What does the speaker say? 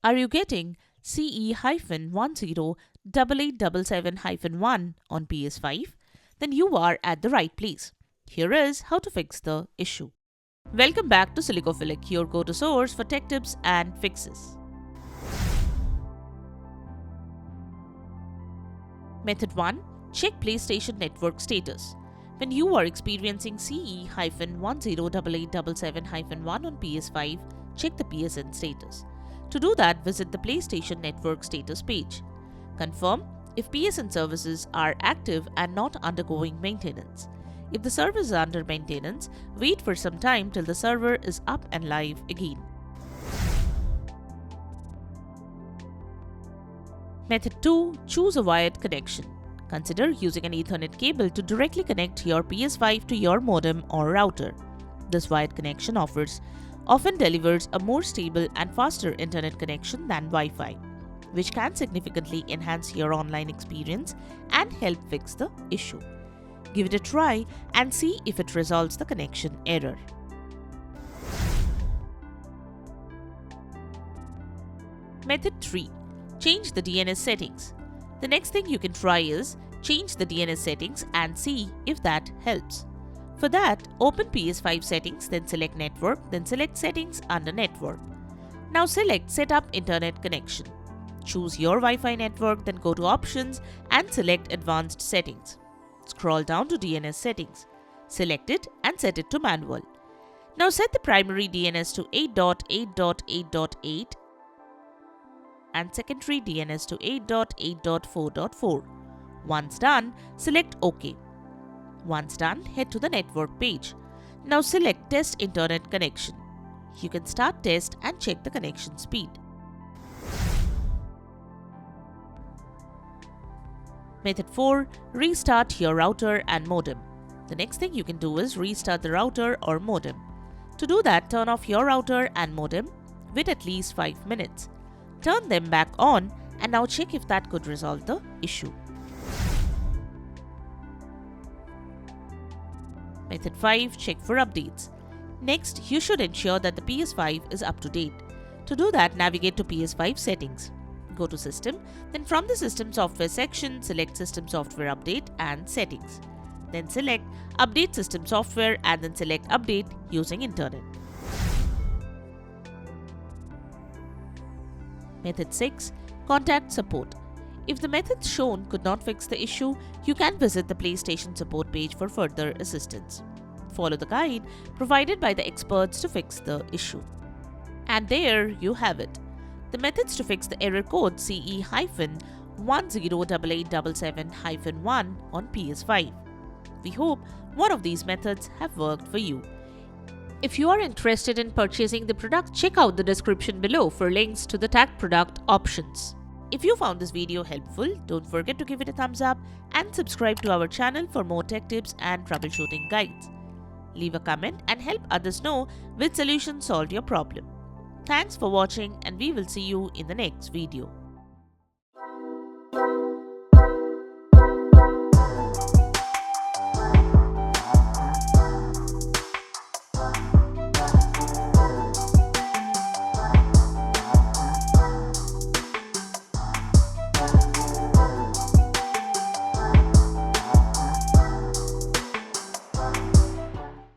Are you getting CE-108877-1 on PS5? Then you are at the right place. Here is how to fix the issue. Welcome back to Silicophilic, your go-to source for tech tips and fixes. Method 1. Check PlayStation Network status. When you are experiencing CE-108877-1 on PS5, check the PSN status. To do that, visit the PlayStation Network status page. Confirm if PSN services are active and not undergoing maintenance. If the server is under maintenance, wait for some time till the server is up and live again. Method 2. Choose a wired connection. Consider using an Ethernet cable to directly connect your PS5 to your modem or router. This wired connection often delivers a more stable and faster internet connection than Wi-Fi, which can significantly enhance your online experience and help fix the issue. Give it a try and see if it resolves the connection error. Method 3. Change the DNS settings. The next thing you can try is change the DNS settings and see if that helps. For that, open PS5 settings, then select Network, then select Settings under Network. Now select Set up Internet Connection. Choose your Wi-Fi network, then go to Options and select Advanced Settings. Scroll down to DNS Settings. Select it and set it to Manual. Now set the primary DNS to 8.8.8.8 and secondary DNS to 8.8.4.4. Once done, select OK. Once done, head to the network page. Now select Test Internet Connection. You can start test and check the connection speed. Method 4. Restart your router and modem. The next thing you can do is restart the router or modem. To do that, turn off your router and modem. Wait at least 5 minutes. Turn them back on and now check if that could resolve the issue. Method 5. Check for updates. Next, you should ensure that the PS5 is up to date. To do that, navigate to PS5 settings. Go to System, then from the System Software section, select System Software Update and Settings. Then select Update System Software and then select Update using Internet. Method 6. Contact support. If the methods shown could not fix the issue, you can visit the PlayStation support page for further assistance. Follow the guide provided by the experts to fix the issue. And there you have it. The methods to fix the error code CE-108877-1 on PS5. We hope one of these methods have worked for you. If you are interested in purchasing the product, check out the description below for links to the tagged product options. If you found this video helpful, don't forget to give it a thumbs up and subscribe to our channel for more tech tips and troubleshooting guides. Leave a comment and help others know which solution solved your problem. Thanks for watching and we will see you in the next video.